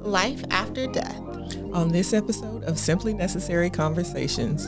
Life After Death. On this episode of Simply Necessary Conversations.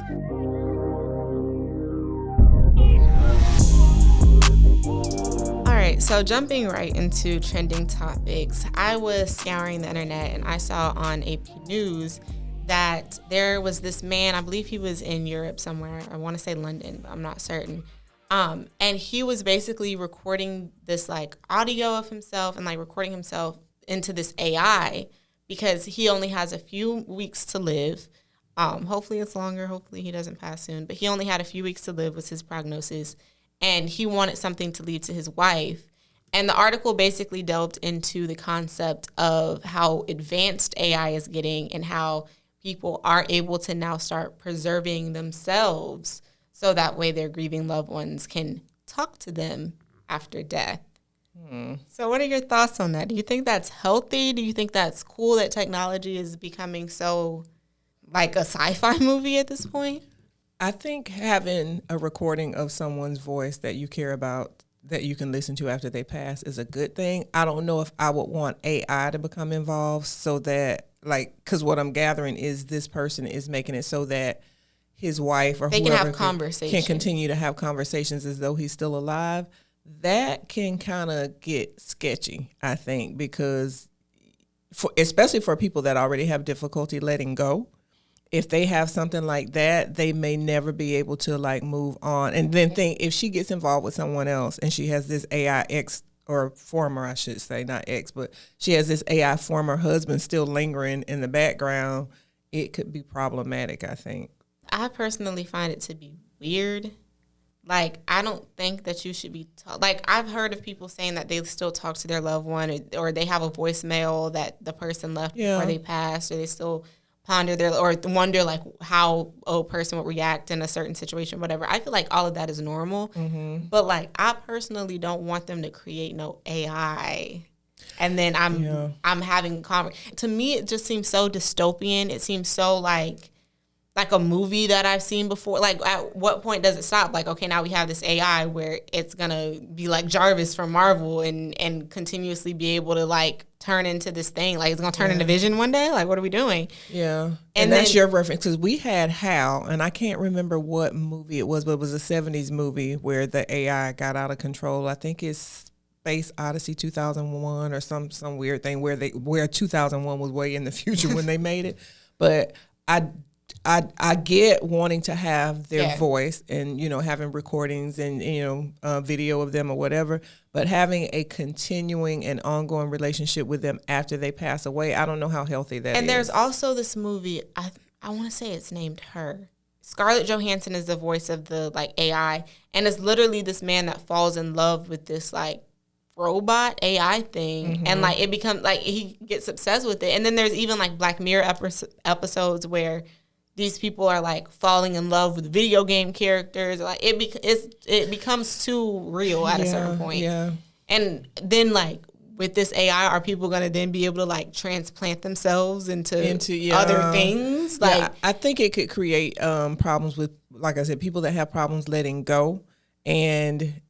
All right, so jumping right into trending topics, I was scouring the internet and I saw on AP News that there was this man, I believe he was in Europe somewhere. I want to say London, but I'm not certain. And he was basically recording this like audio of himself and like recording himself into this AI because he only has a few weeks to live. Hopefully it's longer. Hopefully he doesn't pass soon. But he only had a few weeks to live was his prognosis. And he wanted something to leave to his wife. And the article basically delved into the concept of how advanced AI is getting and how people are able to now start preserving themselves so that way their grieving loved ones can talk to them after death. So what are your thoughts on that? Do you think that's healthy? Do you think that's cool that technology is becoming so like a sci-fi movie at this point? I think having a recording of someone's voice that you care about that you can listen to after they pass is a good thing. I don't know if I would want AI to become involved so that, like, because what I'm gathering is this person is making it so that his wife or they whoever can continue to have conversations as though he's still alive. That can kind of get sketchy, I think, because especially for people that already have difficulty letting go, if they have something like that, they may never be able to like move on. And then think if she gets involved with someone else and she has this AI ex or former, I should say, not ex, but she has this AI former husband still lingering in the background, it could be problematic, I think. I personally find it to be weird. Like, I don't think that you should be like, I've heard of people saying that they still talk to their loved one or they have a voicemail that the person left before they passed, or they still ponder or wonder like how a person would react in a certain situation, whatever. I feel like all of that is normal. Mm-hmm. But like, I personally don't want them to create no AI. And then I'm having to me, it just seems so dystopian. It seems so like a movie that I've seen before. Like, at what point does it stop? Like, okay, now we have this AI where it's going to be like Jarvis from Marvel and continuously be able to, like, turn into this thing. Like, it's going to turn into Vision one day? Like, what are we doing? Yeah. And that's your reference. Because we had Hal, and I can't remember what movie it was, but it was a 70s movie where the AI got out of control. I think it's Space Odyssey 2001 or some weird thing where 2001 was way in the future when they made it. But I get wanting to have their voice and, you know, having recordings and, you know, video of them or whatever, but having a continuing and ongoing relationship with them after they pass away, I don't know how healthy that is. And there's also this movie, I want to say it's named Her. Scarlett Johansson is the voice of the, like, AI, and it's literally this man that falls in love with this, like, robot AI thing, and, like, it becomes, like, he gets obsessed with it. And then there's even, like, Black Mirror episodes where these people are like falling in love with video game characters. Like it becomes too real at a certain point. Yeah. And then like with this AI, are people going to then be able to like transplant themselves into other things? Like, I think it could create problems with, like I said, people that have problems letting go. And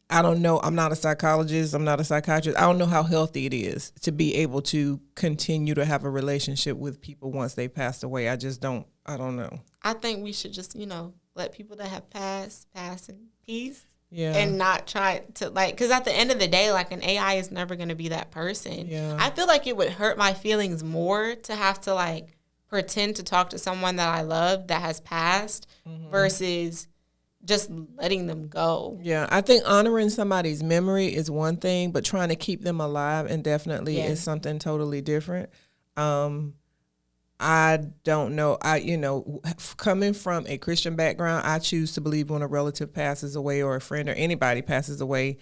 I don't know. I'm not a psychologist. I'm not a psychiatrist. I don't know how healthy it is to be able to continue to have a relationship with people once they passed away. I don't know. I think we should just, you know, let people that have passed in peace. Yeah. And not try to, like, because at the end of the day, like, an AI is never going to be that person. Yeah. I feel like it would hurt my feelings more to have to, like, pretend to talk to someone that I love that has passed versus just letting them go. Yeah, I think honoring somebody's memory is one thing, but trying to keep them alive indefinitely is something totally different. I don't know. Coming from a Christian background, I choose to believe when a relative passes away or a friend or anybody passes away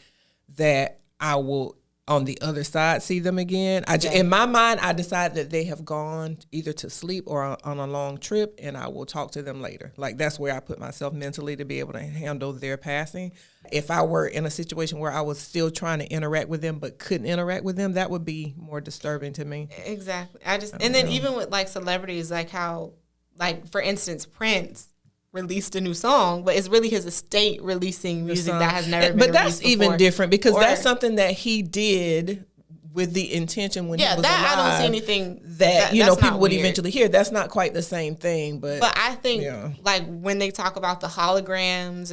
that I will, on the other side, see them again. In my mind, I decide that they have gone either to sleep or on a long trip, and I will talk to them later. Like, that's where I put myself mentally to be able to handle their passing. If I were in a situation where I was still trying to interact with them but couldn't interact with them, that would be more disturbing to me. Exactly. Even with like celebrities, like how, like, for instance, Prince released a new song, but it's really his estate releasing music that has never been released before. But that's even different because that's something that he did with the intention when he was that alive. I don't see anything that you know people would weird. eventually hear. That's not quite the same thing, but I think like when they talk about the holograms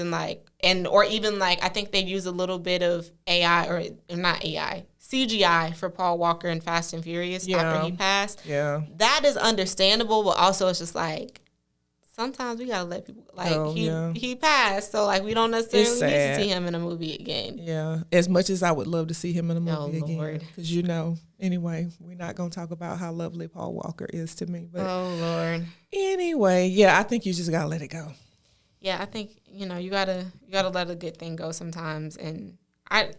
and or even like I think they use a little bit of AI or not AI. CGI for Paul Walker in Fast and Furious after he passed. Yeah. That is understandable, but also it's just like sometimes we gotta let people he passed, so like we don't necessarily need to see him in a movie again. Yeah, as much as I would love to see him in a movie again, because anyway, we're not gonna talk about how lovely Paul Walker is to me. But Lord. Anyway, yeah, I think you just gotta let it go. Yeah, I think you gotta let a good thing go sometimes, and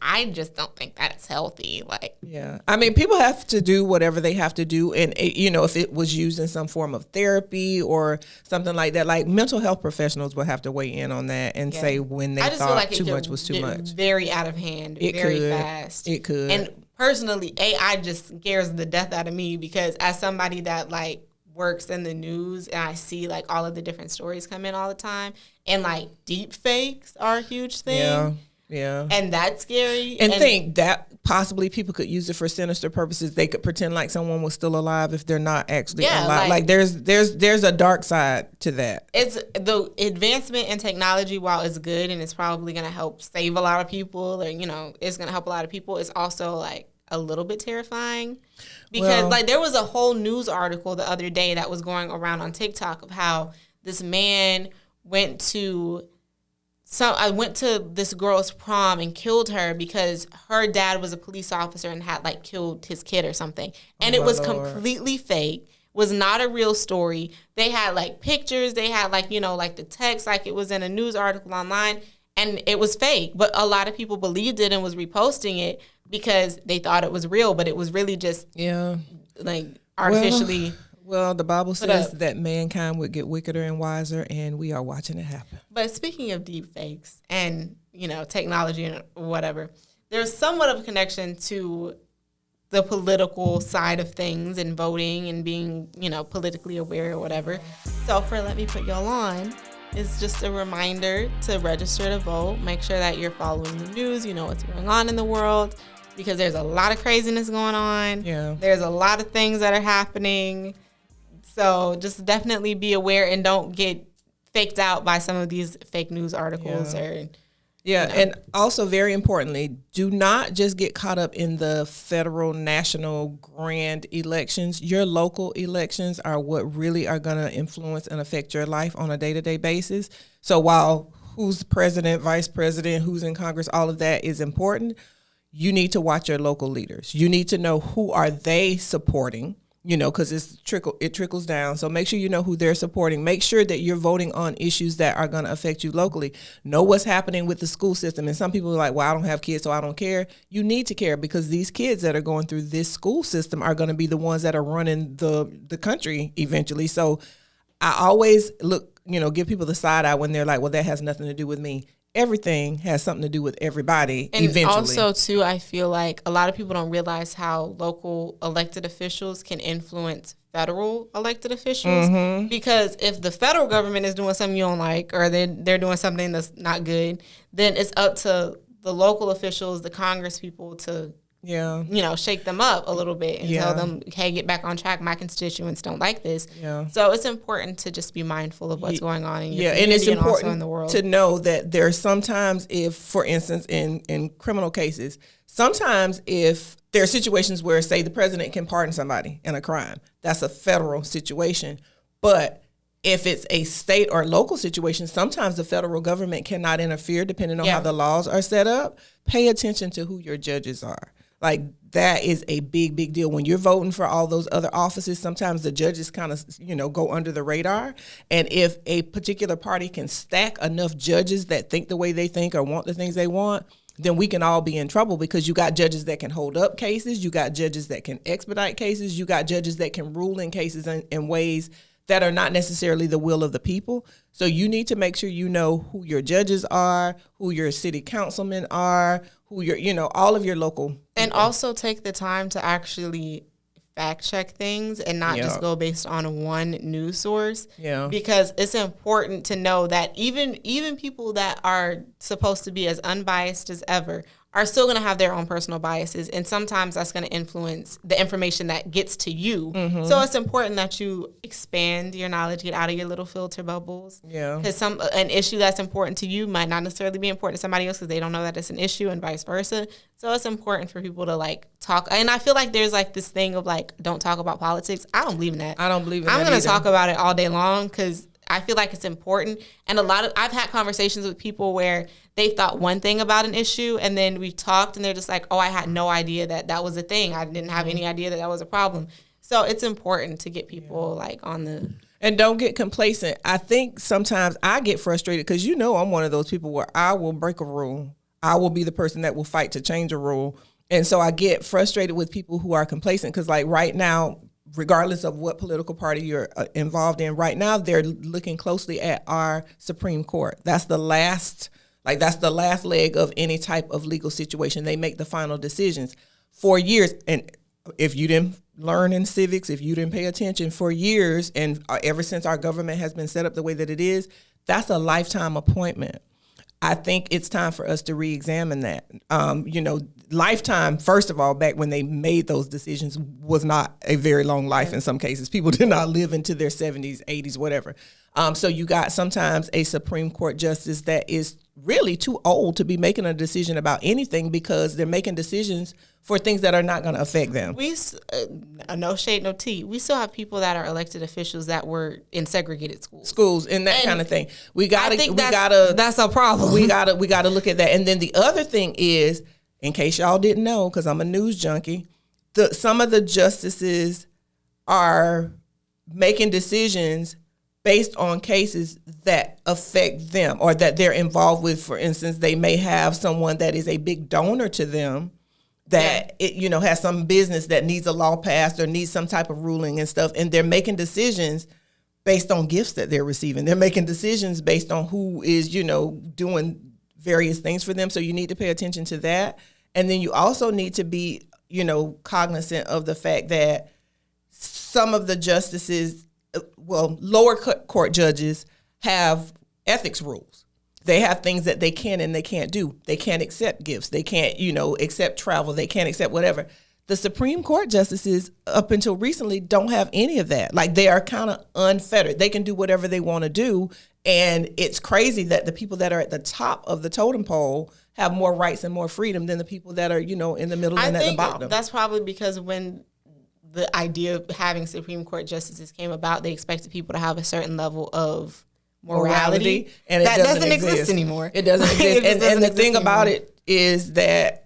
I just don't think that's healthy. Like, yeah, I mean, people have to do whatever they have to do, and if it was used in some form of therapy or something like that, like mental health professionals will have to weigh in on that and say when they thought too much was too much. Very out of hand, very fast. It could. And personally, AI just scares the death out of me because as somebody that like works in the news and I see like all of the different stories come in all the time, and like deep fakes are a huge thing. Yeah. Yeah. And that's scary. And think that possibly people could use it for sinister purposes. They could pretend like someone was still alive if they're not actually alive. Like there's a dark side to that. It's the advancement in technology, while it's good and it's probably going to help save a lot of people or, it's going to help a lot of people, it's also like a little bit terrifying. Because like there was a whole news article the other day that was going around on TikTok of how this man went to this girl's prom and killed her because her dad was a police officer and had like killed his kid or something. And it was completely fake, was not a real story. They had like pictures, they had like, like the text, like it was in a news article online, and it was fake. But a lot of people believed it and was reposting it because they thought it was real, but it was really just like artificially. Well, the Bible says that mankind would get wickeder and wiser, and we are watching it happen. But speaking of deep fakes and, technology and whatever, there's somewhat of a connection to the political side of things and voting and being, politically aware or whatever. So for Let Me Put Y'all On, it's just a reminder to register to vote. Make sure that you're following the news, what's going on in the world, because there's a lot of craziness going on. Yeah. There's a lot of things that are happening. So just definitely be aware and don't get faked out by some of these fake news articles. And also very importantly, do not just get caught up in the federal, national, grand elections. Your local elections are what really are going to influence and affect your life on a day-to-day basis. So while who's president, vice president, who's in Congress, all of that is important, you need to watch your local leaders. You need to know who are they supporting. Because it trickles down. So make sure you know who they're supporting. Make sure that you're voting on issues that are going to affect you locally. Know what's happening with the school system. And some people are like, well, I don't have kids, so I don't care. You need to care because these kids that are going through this school system are going to be the ones that are running the country eventually. So I always give people the side eye when they're like, well, that has nothing to do with me. Everything has something to do with everybody eventually. And also, too, I feel like a lot of people don't realize how local elected officials can influence federal elected officials. Mm-hmm. Because if the federal government is doing something you don't like or they're doing something that's not good, then it's up to the local officials, the Congress people to shake them up a little bit and tell them, hey, get back on track. My constituents don't like this. Yeah. So it's important to just be mindful of what's going on in your community and it's important also in the world. To know that there's sometimes if, for instance, in criminal cases, sometimes if there are situations where, say, the president can pardon somebody in a crime, that's a federal situation. But if it's a state or local situation, sometimes the federal government cannot interfere depending on how the laws are set up. Pay attention to who your judges are. Like, that is a big, big deal. When you're voting for all those other offices, sometimes the judges kind of, go under the radar. And if a particular party can stack enough judges that think the way they think or want the things they want, then we can all be in trouble because you got judges that can hold up cases. You got judges that can expedite cases. You got judges that can rule in cases in ways that are not necessarily the will of the people. So you need to make sure you know who your judges are, who your city councilmen are, who your, all of your local people. And also take the time to actually fact check things and not just go based on one news source. Yeah. Because it's important to know that even people that are supposed to be as unbiased as ever are still going to have their own personal biases. And sometimes that's going to influence the information that gets to you. Mm-hmm. So it's important that you expand your knowledge, get out of your little filter bubbles. Yeah. Because an issue that's important to you might not necessarily be important to somebody else because they don't know that it's an issue, and vice versa. So it's important for people to like talk. And I feel like there's like this thing of like, don't talk about politics. I don't believe in that. I don't believe in I'm that going to either. talk about it all day long because I feel like it's important. And I've had conversations with people where they thought one thing about an issue, and then we've talked and they're just like, oh, I had no idea that was a thing. I didn't have any idea that was a problem. So it's important to get people like on the... And don't get complacent. I think sometimes I get frustrated because, I'm one of those people where I will break a rule. I will be the person that will fight to change a rule. And so I get frustrated with people who are complacent because like right now, regardless of what political party you're involved in, right now they're looking closely at our Supreme Court. That's the last leg of any type of legal situation. They make the final decisions. For years, and if you didn't learn in civics, if you didn't pay attention, for years, and ever since our government has been set up the way that it is, that's a lifetime appointment. I think it's time for us to re-examine that. Lifetime, first of all, back when they made those decisions was not a very long life in some cases. People did not live into their 70s, 80s, whatever. So you got sometimes a Supreme Court justice that is really too old to be making a decision about anything because they're making decisions for things that are not going to affect them. No shade, no tea. We still have people that are elected officials that were in segregated schools and that kind of thing. That's a problem. We gotta look at that. And then the other thing is, in case y'all didn't know, because I'm a news junkie, some of the justices are making decisions based on cases that affect them or that they're involved with. For instance, they may have someone that is a big donor to them that has some business that needs a law passed or needs some type of ruling and stuff, and they're making decisions based on gifts that they're receiving. They're making decisions based on who is, doing various things for them. So you need to pay attention to that. And then you also need to be, cognizant of the fact that some of the justices, lower court judges have ethics rules. They have things that they can and they can't do. They can't accept gifts. They can't, accept travel. They can't accept whatever. The Supreme Court justices, up until recently, don't have any of that. Like, they are kind of unfettered. They can do whatever they want to do. And it's crazy that the people that are at the top of the totem pole have more rights and more freedom than the people that are, in the middle and at the bottom. That's probably because when the idea of having Supreme Court justices came about, they expected people to have a certain level of morality, and that doesn't exist anymore. It doesn't exist. And the thing about it is that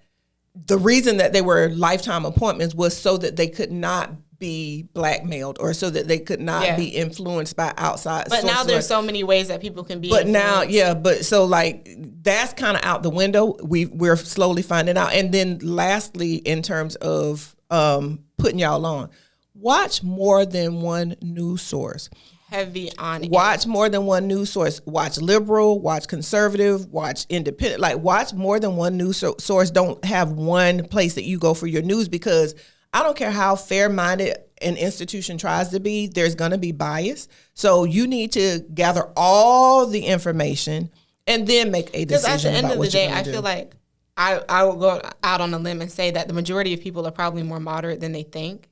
the reason that they were lifetime appointments was so that they could not be blackmailed or so that they could not be influenced by outside sources. But now there's so many ways that people can be influenced. But so like that's kind of out the window. We're slowly finding out. And then lastly, in terms of putting y'all on, watch more than one news source. Heavy on it. Watch more than one news source. Watch liberal, watch conservative, watch independent. Like, watch more than one news source. Don't have one place that you go for your news, because I don't care how fair-minded an institution tries to be, there's going to be bias. So you need to gather all the information and then make a decision about what you're going to do. I feel like I will go out on a limb and say that the majority of people are probably more moderate than they think,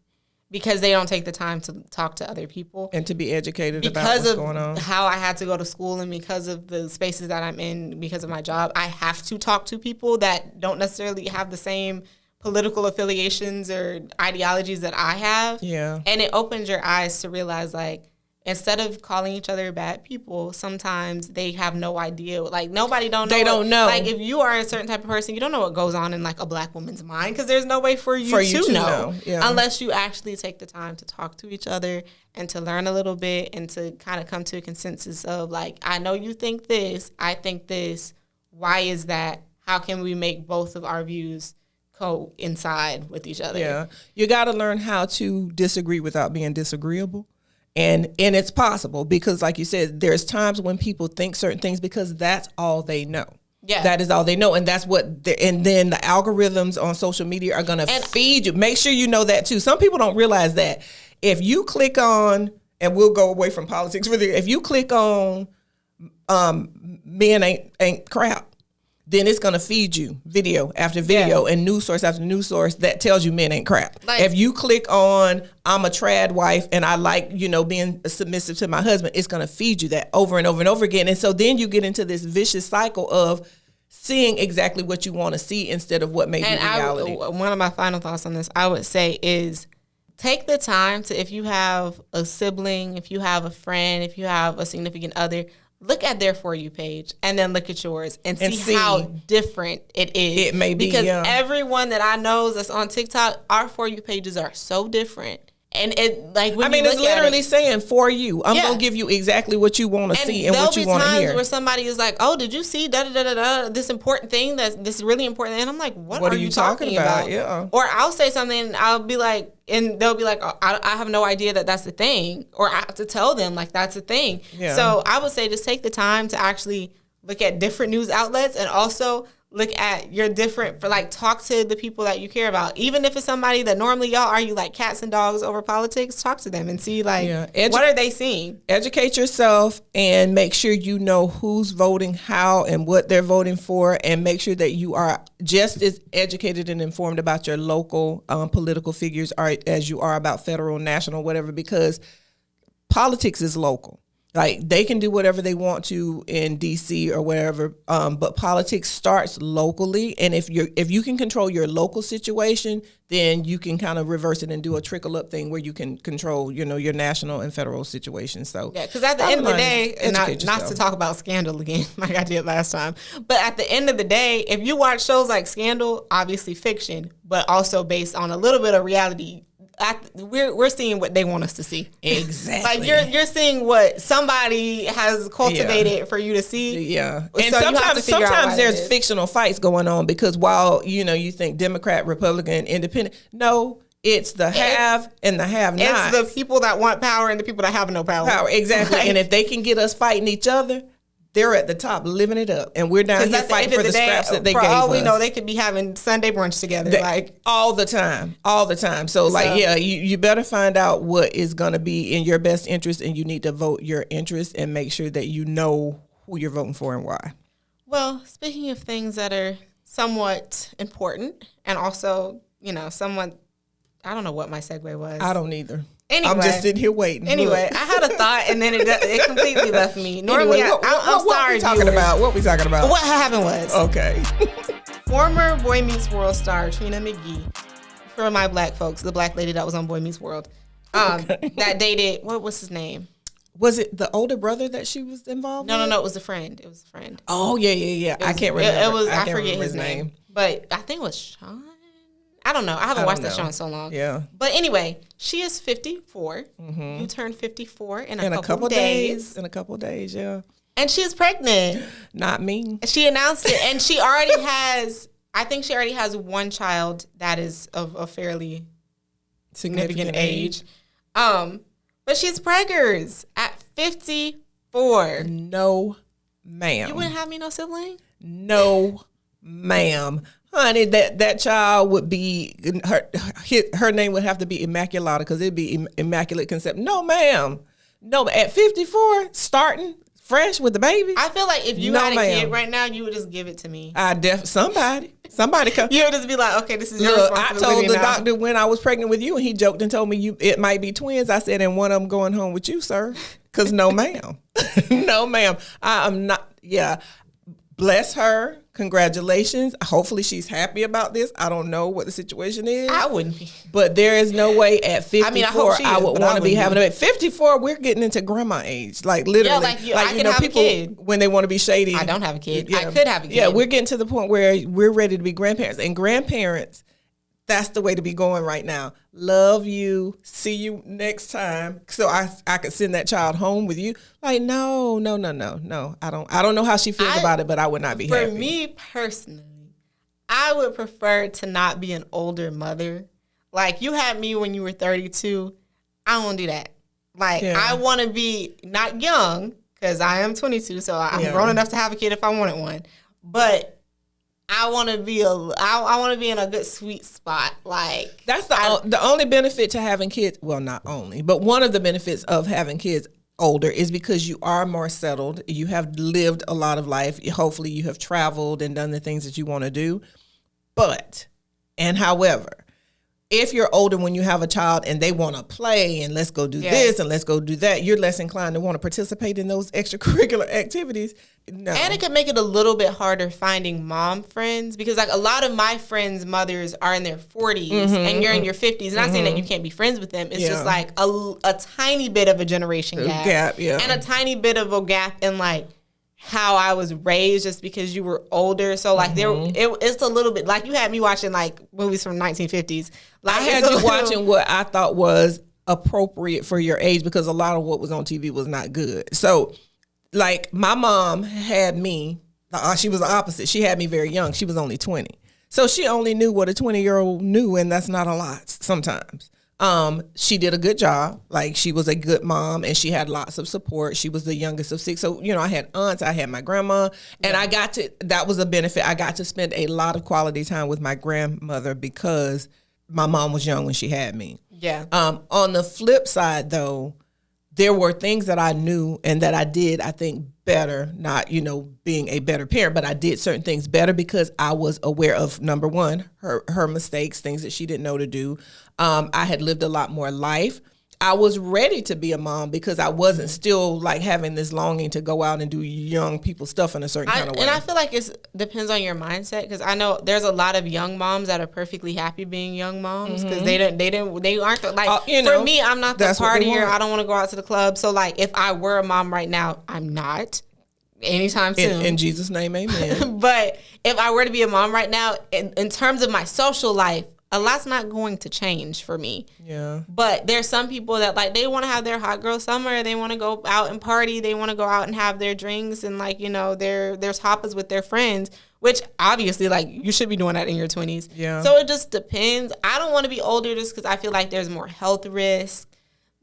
because they don't take the time to talk to other people. And to be educated about what's going on. Because of how I had to go to school and because of the spaces that I'm in, because of my job, I have to talk to people that don't necessarily have the same political affiliations or ideologies that I have. Yeah. And it opens your eyes to realize, like, instead of calling each other bad people, sometimes they have no idea. Like, nobody don't know. They don't know. Like, if you are a certain type of person, you don't know what goes on in, like, a black woman's mind, because there's no way for you to know. Yeah. Unless you actually take the time to talk to each other and to learn a little bit and to kind of come to a consensus of, like, I know you think this, I think this. Why is that? How can we make both of our views coincide with each other? Yeah. You got to learn how to disagree without being disagreeable. And it's possible, because, like you said, there's times when people think certain things because that's all they know. Yeah. That is all they know. And that's what, and then the algorithms on social media are going to feed you. Make sure you know that too. Some people don't realize that if you click on, and we'll go away from politics for the, if you click on men ain't crap, then it's going to feed you video after video and news source after news source that tells you men ain't crap. Like, if you click on, I'm a trad wife and I like, being submissive to my husband, it's going to feed you that over and over and over again. And so then you get into this vicious cycle of seeing exactly what you want to see instead of what may be reality. One of my final thoughts on this, I would say, is take the time to, if you have a sibling, if you have a friend, if you have a significant other, look at their For You page and then look at yours and see how different it is. It may be, because everyone that I know that's on TikTok, our For You pages are so different. And it, like, when it's literally saying for you. I'm going to give you exactly what you want to see and what you want to hear. There'll be times where somebody is like, oh, did you see this important thing, this really important? And I'm like, what are you talking about? Yeah. Or I'll say something and I'll be like, and they'll be like, oh, I have no idea that that's the thing. Or I have to tell them, like, that's the thing. Yeah. So I would say just take the time to actually look at different news outlets and also look at your different, talk to the people that you care about. Even if it's somebody that normally y'all argue like cats and dogs over politics, talk to them and see what are they seeing? Educate yourself and make sure you know who's voting how and what they're voting for, and make sure that you are just as educated and informed about your local political figures as you are about federal, national, whatever, because politics is local. Like, they can do whatever they want to in DC or wherever, but politics starts locally. And if you can control your local situation, then you can kind of reverse it and do a trickle up thing where you can control, your national and federal situation. So because at the end of the day, and not to talk about Scandal again, like I did last time, but at the end of the day, if you watch shows like Scandal, obviously fiction, but also based on a little bit of reality. We're seeing what they want us to see. Exactly. Like, you're seeing what somebody has cultivated for you to see. Yeah. And so sometimes there's fictional fights going on, because while you think Democrat, Republican, Independent, no, it's the have and the have-not. It's the people that want power and the people that have no power. Exactly. And if they can get us fighting each other, they're at the top living it up, and we're down here fighting for the scraps that they gave us. For all we know, they could be having Sunday brunch together, all the time. So you better find out what is going to be in your best interest, and you need to vote your interest and make sure that you know who you're voting for and why. Well, speaking of things that are somewhat important and also, somewhat, I don't know what my segue was. I don't either. Anyway, I'm just sitting here waiting. Anyway, I had a thought and then it completely left me. Normally, I'm sorry. What we talking about? What happened was, okay. Former Boy Meets World star Trina McGee, for my black folks, the black lady that was on Boy Meets World, that dated, what was his name? Was it the older brother that she was involved with? No, it was a friend. It was a friend. Oh, yeah. I can't remember. I forget his name. But I think it was Sean. I don't know. I haven't watched that show in so long. Yeah. But anyway, she is 54. Mm-hmm. You turn 54 in a couple days. In a couple of days, yeah. And she's pregnant. Not me. She announced it, and she already has, I think she already has one child that is of a fairly significant age. But she's preggers at 54. No, ma'am. You wouldn't have me no sibling? No, ma'am. Honey, that child would be, her name would have to be Immaculata, because it'd be Immaculate Conception. No, ma'am. No, at 54, starting fresh with the baby. I feel like if you had a kid right now, you would just give it to me. Somebody come. You would just be like, okay, this is your responsibility. I told the doctor when I was pregnant with you, and he joked and told me it might be twins. I said, and one of them going home with you, sir. Because no, ma'am. No, ma'am. I am not. Yeah. Bless her. Congratulations. Hopefully she's happy about this. I don't know what the situation is. I wouldn't be. But there is no way at 54 I would want to be having it. At 54, we're getting into grandma age. Like, literally. Yeah, I can have people, a kid. When they want to be shady. I don't have a kid. Yeah. I could have a kid. Yeah, we're getting to the point where we're ready to be grandparents. And grandparents, that's the way to be going right now. Love you. See you next time. So I could send that child home with you. Like, no. I don't know how she feels about it, but I would not be happy. For me personally, I would prefer to not be an older mother. Like, you had me when you were 32. I don't want to do that. Like, I want to be not young, because I am 22, so I'm grown enough to have a kid if I wanted one. But I want to be I want to be in a good sweet spot. Like, that's the only benefit to having kids. Well, not only, but one of the benefits of having kids older is because you are more settled. You have lived a lot of life. Hopefully you have traveled and done the things that you want to do. However, if you're older when you have a child and they want to play and let's go do this and let's go do that, you're less inclined to want to participate in those extracurricular activities. No. And it could make it a little bit harder finding mom friends because like a lot of my friends' mothers are in their 40s and you're in your 50s. Not saying that you can't be friends with them. It's just like a tiny bit of a generation gap. And a tiny bit of a gap in like how I was raised just because you were older. So like it's a little bit like you had me watching like movies from 1950s. Like I had you watching what I thought was appropriate for your age because a lot of what was on TV was not good. So like my mom had me, she was the opposite. She had me very young. She was only 20. So she only knew what a 20-year-old knew, and that's not a lot sometimes. She did a good job. Like she was a good mom and she had lots of support. She was the youngest of 6. So, I had aunts, I had my grandma, and that was a benefit. I got to spend a lot of quality time with my grandmother because my mom was young when she had me. Yeah. On the flip side though, there were things that I knew and that I did, I think, better, not, being a better parent, but I did certain things better because I was aware of, number one, her mistakes, things that she didn't know to do. I had lived a lot more life. I was ready to be a mom because I wasn't still like having this longing to go out and do young people stuff in a certain kind of way. And I feel like it depends on your mindset because I know there's a lot of young moms that are perfectly happy being young moms because they aren't like for me, I'm not the partier. I don't want to go out to the club. So like if I were a mom right now, I'm not anytime soon. In Jesus' name, amen. But if I were to be a mom right now, in terms of my social life, a lot's not going to change for me. Yeah. But there's some people that like they want to have their hot girl summer. They want to go out and party. They want to go out and have their drinks and like, their tapas with their friends, which obviously like you should be doing that in your 20s. Yeah. So it just depends. I don't want to be older just because I feel like there's more health risk.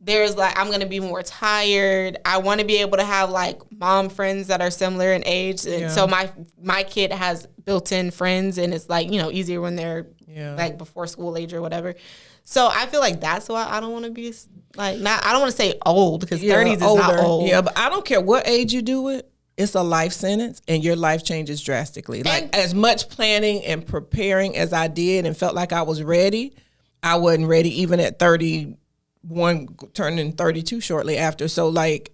There's like, I'm going to be more tired. I want to be able to have like mom friends that are similar in age. And so my kid has built-in friends and it's like, easier when they're like before school age or whatever. So I feel like that's why I don't want to be like, I don't want to say old because 30s is not old. Yeah, but I don't care what age you do it. It's a life sentence and your life changes drastically. Like as much planning and preparing as I did and felt like I was ready, I wasn't ready even at 31, turning 32 shortly after. So like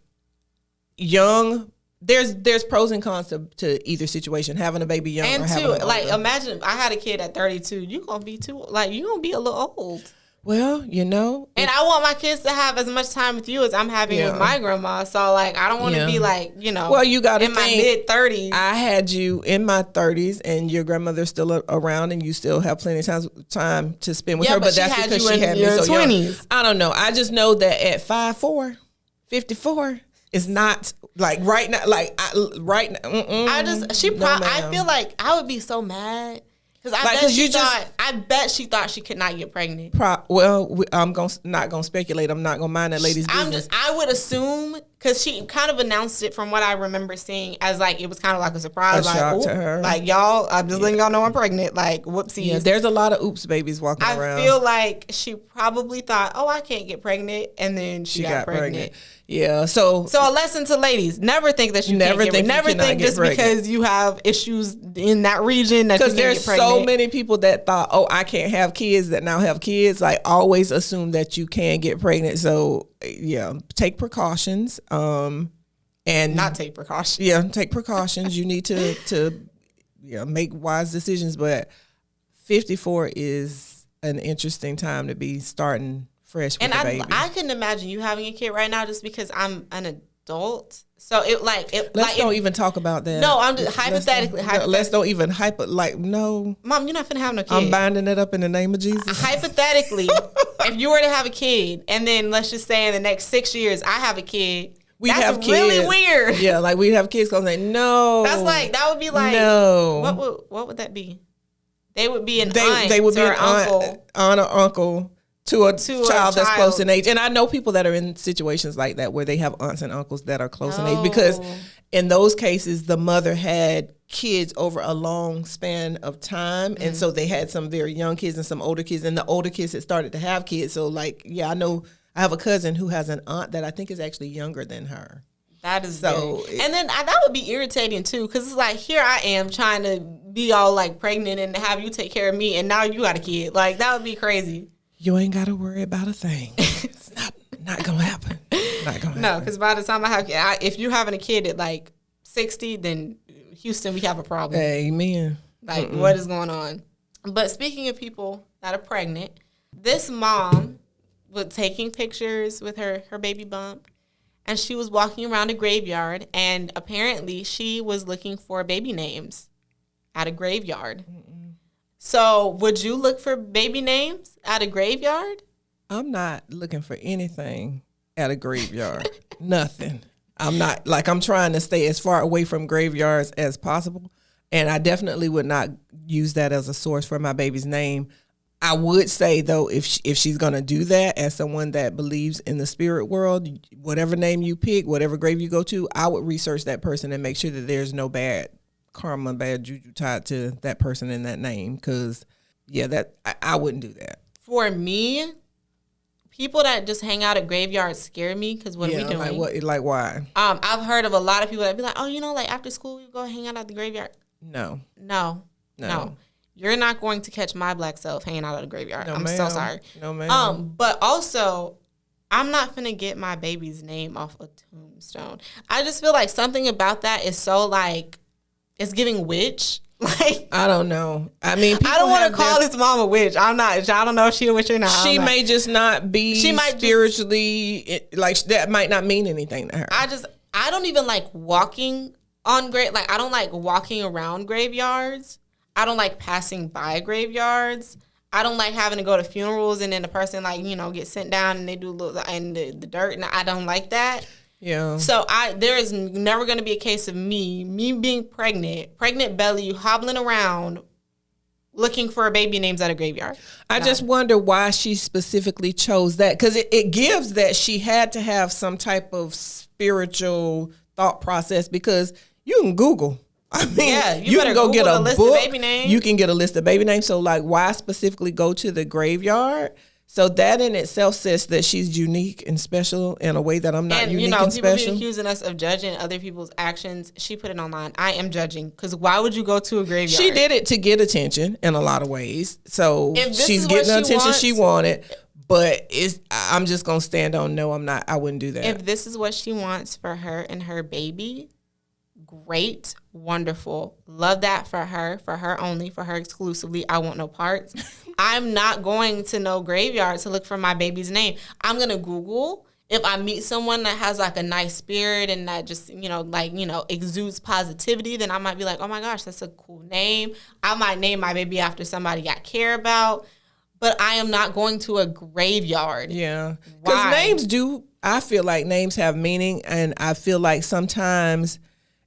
young, there's pros and cons to either situation, having a baby young and or having an like older. Imagine if I had a kid at 32, you're going to be you're going to be a little old. Well, and I want my kids to have as much time with you as I'm having with my grandma. So like, I don't want to be like, well, you got in my mid 30s. I had you in my 30s and your grandmother's still around and you still have plenty of time to spend with her. But that's because she had me so 20s. Young. I don't know. I just know that at 5'4", 54 is not like right now. Like right now. I feel like I would be so mad. Because I bet she thought she could not get pregnant. I'm not gonna speculate. I'm not gonna mind that lady's business. I would assume because she kind of announced it from what I remember seeing as like it was kind of like a surprise, shock to her. Like y'all, I'm just letting y'all know I'm pregnant. Like whoopsies. Yeah, there's a lot of oops babies walking around. I feel like she probably thought, I can't get pregnant, and then she got pregnant. Yeah, so a lesson to ladies: never think that you never think just pregnant. Because you have issues in that region that you can't get pregnant. Because there's so many people that thought, I can't have kids that now have kids. Like always assume that you can get pregnant. So yeah, take precautions. And not take precautions. Yeah, take precautions. You need to make wise decisions. But 54 is an interesting time to be starting fresh with a baby. I couldn't imagine you having a kid right now just because I'm an adult. So don't even talk about that. No, I'm just hypothetically. Let's don't even no. Mom, you're not finna have no kid. I'm binding it up in the name of Jesus. Hypothetically, if you were to have a kid, and then let's just say in the next 6 years I have a kid, that's really weird. Yeah, like we'd have kids going like, no. That would be like, no. What would that be? They would be an They would be an aunt or uncle. To a child that's close in age. And I know people that are in situations like that where they have aunts and uncles that are close in age because in those cases, the mother had kids over a long span of time. Mm-hmm. And so they had some very young kids and some older kids. And the older kids had started to have kids. So like, I I have a cousin who has an aunt that I think is actually younger than her. That is so. And then that would be irritating too, because it's like, here I am trying to be all like pregnant and have you take care of me, and now you got a kid. Like, that would be crazy. You ain't got to worry about a thing. It's not gonna happen. Not gonna happen. No, because by the time I have, if you're having a kid at like 60, then Houston, we have a problem. Amen. Like, what is going on? But speaking of people that are pregnant, this mom was taking pictures with her baby bump. And she was walking around a graveyard, and apparently she was looking for baby names at a graveyard. So would you look for baby names at a graveyard? I'm not looking for anything at a graveyard. Nothing. I'm trying to stay as far away from graveyards as possible. And I definitely would not use that as a source for my baby's name. I would say, though, if she's going to do that, as someone that believes in the spirit world, whatever name you pick, whatever grave you go to, I would research that person and make sure that there's no bad karma, bad juju tied to that person and that name. Because, I wouldn't do that. For me, people that just hang out at graveyards scare me, because what are we doing? Like why? I've heard of a lot of people that be like, oh, like after school, we go hang out at the graveyard. No. You're not going to catch my black self hanging out at a graveyard. No, I'm ma'am. so sorry. No, ma'am. But also, I'm not finna get my baby's name off a tombstone. I just feel like something about that is so like, it's giving witch. Like, I don't know. I mean, I don't want to call this mom a witch. I'm not. I don't know if she a witch or not. She may just not be. She might spiritually like that. Might not mean anything to her. I don't even like walking on I don't like walking around graveyards. I don't like passing by graveyards. I don't like having to go to funerals and then the person gets sent down and they do the dirt, and I don't like that. Yeah. So there is never going to be a case of me being pregnant belly, hobbling around looking for baby names at a graveyard. I just wonder why she specifically chose that, because it gives that she had to have some type of spiritual thought process, because you can Google. I mean, you can go get a list of baby names. You can get a list of baby names. So, like, why specifically go to the graveyard? So that in itself says that she's unique and special in a way that I'm not unique and special. People be accusing us of judging other people's actions. She put it online. I am judging, because why would you go to a graveyard? She did it to get attention in a lot of ways. So she's getting the attention she wanted. But I'm just gonna stand on no. I'm not. I wouldn't do that. If this is what she wants for her and her baby, great, wonderful. Love that for her only, for her exclusively. I want no parts. I'm not going to no graveyard to look for my baby's name. I'm going to Google. If I meet someone that has like a nice spirit and that just, exudes positivity, then I might be like, oh my gosh, that's a cool name. I might name my baby after somebody I care about. But I am not going to a graveyard. Yeah. Because I feel like names have meaning. And I feel like sometimes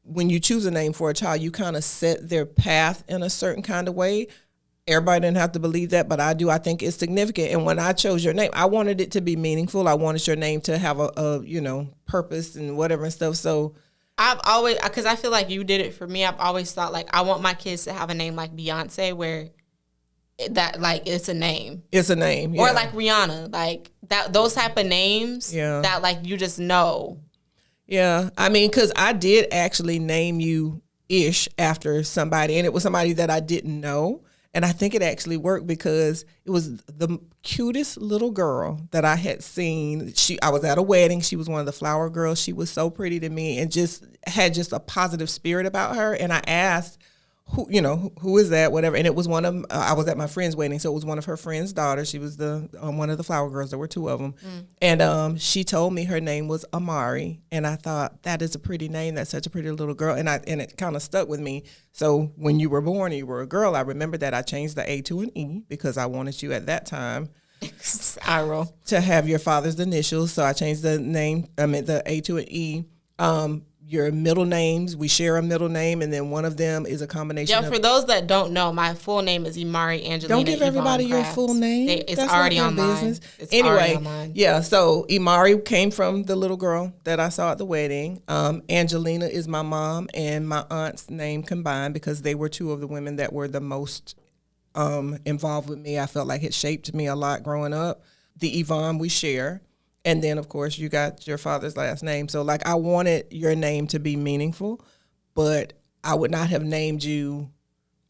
when you choose a name for a child, you kind of set their path in a certain kind of way. Everybody didn't have to believe that, but I do. I think it's significant. And when I chose your name, I wanted it to be meaningful. I wanted your name to have a purpose and whatever and stuff. So I've always, because I feel like you did it for me, I've always thought like I want my kids to have a name like Beyonce, where that like it's a name. It's a name. Yeah. Or like Rihanna, like that, those type of names that like you just know. Yeah, I mean, because I did actually name you Ish after somebody, and it was somebody that I didn't know. And I think it actually worked because it was the cutest little girl that I had seen. I was at a wedding. She was one of the flower girls. She was so pretty to me and just had just a positive spirit about her. And I asked, who is that, whatever. And it was one of, I was at my friend's wedding, so it was one of her friend's daughters. She was the one of the flower girls. There were two of them. And she told me her name was Amari. And I thought, that is a pretty name. That's such a pretty little girl. And it kind of stuck with me. So when you were born and you were a girl, I remember that I changed the A to an E because I wanted you at that time to have your father's initials. So I changed the name, the A to an E. Your middle names, we share a middle name, and then one of them is a combination of... for those that don't know, my full name is Imari Angelina. Don't give everybody your full name. It's already online. It's anyway, already online. Yeah, so Imari came from the little girl that I saw at the wedding. Angelina is my mom and my aunt's name combined because they were two of the women that were the most involved with me. I felt like it shaped me a lot growing up. The Yvonne we share. And then, of course, you got your father's last name. So, like, I wanted your name to be meaningful, but I would not have named you.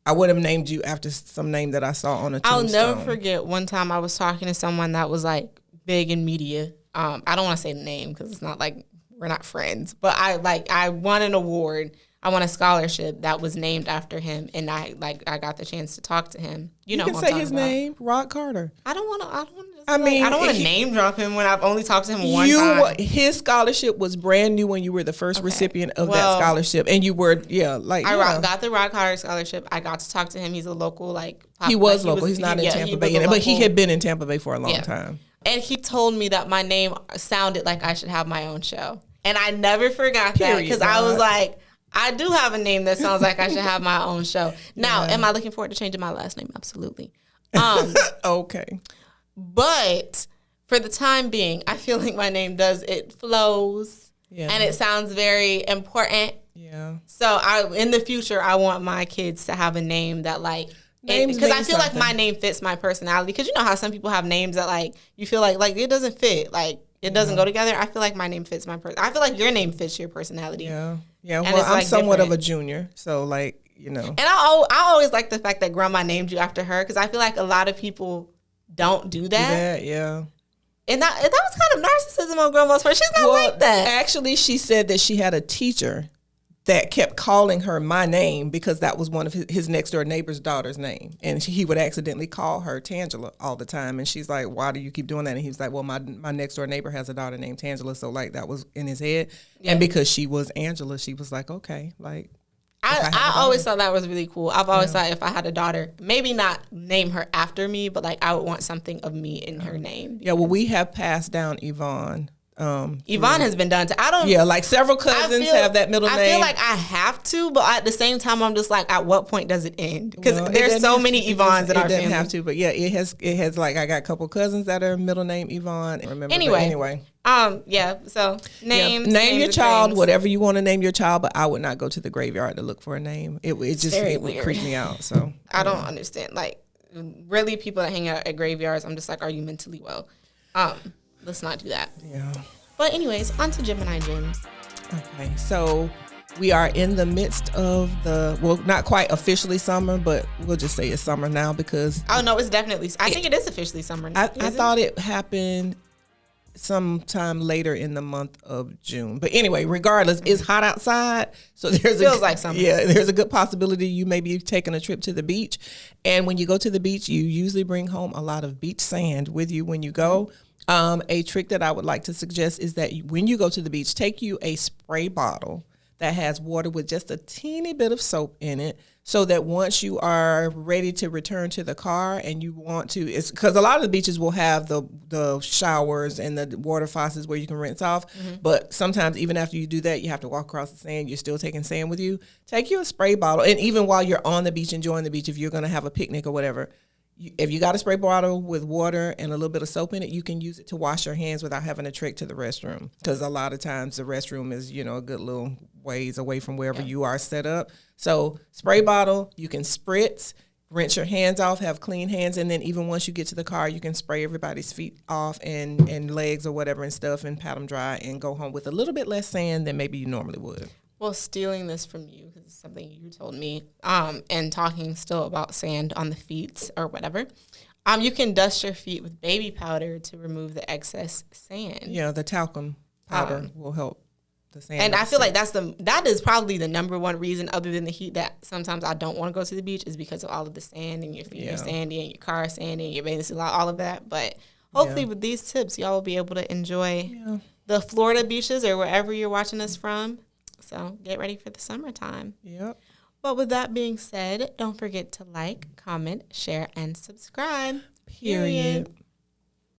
I would have named you after some name that I saw on a tombstone. I'll never forget one time I was talking to someone that was, like, big in media. I don't want to say the name because it's not like we're not friends. But I won an award. I won a scholarship that was named after him, and I got the chance to talk to him. You know, can say his name, Rod Carter. I don't want to name drop him when I've only talked to him one time. His scholarship was brand new when you were the first recipient of that scholarship, and you were I got the Rod Carter scholarship. I got to talk to him. He's a local he was local. He's not in Tampa Bay, but he had been in Tampa Bay for a long time. And he told me that my name sounded like I should have my own show, and I never forgot that because I was like, I do have a name that sounds like I should have my own show. Now, am I looking forward to changing my last name? Absolutely. Okay. But for the time being, I feel like my name it flows and it sounds very important. Yeah. So in the future, I want my kids to have a name that because I feel like my name fits my personality. Because you know how some people have names that you feel like it doesn't fit, it doesn't go together. I feel like my name fits my I feel like your name fits your personality. Yeah. Yeah. Well, I'm somewhat of a junior, so And I always like the fact that Grandma named you after her because I feel like a lot of people don't do that. Yeah. And that was kind of narcissism on Grandma's part. She's not like that. Actually, she said that she had a teacher that kept calling her my name because that was one of his next door neighbor's daughter's name. And he would accidentally call her Tangela all the time. And she's like, why do you keep doing that? And he was like, well, my next door neighbor has a daughter named Tangela. So that was in his head. Yeah. And because she was Angela, she was like, okay, I always thought that was really cool. I've always thought if I had a daughter, maybe not name her after me, but I would want something of me in her name. Yeah, well, we have passed down Yvonne. Yvonne has been done to. Several cousins have that middle name. I feel like I have to, but at the same time, I'm just like, at what point does it end? Because there's so many Yvonnes in our family. It doesn't have to, but it has I got a couple cousins that are middle name Yvonne. Anyway. So name your child whatever you want to name your child, but I would not go to the graveyard to look for a name. It would creep me out. So I don't understand. Really, people that hang out at graveyards, I'm just like, are you mentally well? Let's not do that. Yeah. But anyways, on to Gemini Gems. Okay, so we are in the midst of not quite officially summer, but we'll just say it's summer now because... Oh, no, it's definitely... I think it is officially summer now. I thought it happened sometime later in the month of June. But anyway, regardless, it's hot outside. So feels like summer. Yeah, there's a good possibility you may be taking a trip to the beach. And when you go to the beach, you usually bring home a lot of beach sand with you when you go. A trick that I would like to suggest is that when you go to the beach, take you a spray bottle that has water with just a teeny bit of soap in it so that once you are ready to return to the car and you want to, it's because a lot of the beaches will have the showers and the water faucets where you can rinse off. Mm-hmm. But sometimes even after you do that, you have to walk across the sand. You're still taking sand with you. Take you a spray bottle. And even while you're on the beach, enjoying the beach, if you're going to have a picnic or whatever, if you got a spray bottle with water and a little bit of soap in it, you can use it to wash your hands without having to trek to the restroom. Because a lot of times the restroom is, a good little ways away from wherever you are set up. So spray bottle, you can spritz, rinse your hands off, have clean hands, and then even once you get to the car, you can spray everybody's feet off and legs or whatever and stuff and pat them dry and go home with a little bit less sand than maybe you normally would. Well, stealing this from you, because it's something you told me, and talking still about sand on the feet or whatever, you can dust your feet with baby powder to remove the excess sand. Yeah, the talcum powder will help the sand. And I feel like that is probably the number one reason, other than the heat, that sometimes I don't want to go to the beach is because of all of the sand, and your feet are sandy, and your car is sandy, and your bathing suit, all of that. But hopefully with these tips, y'all will be able to enjoy the Florida beaches or wherever you're watching us from. So get ready for the summertime. Yep. But with that being said, don't forget to like, comment, share, and subscribe. Period.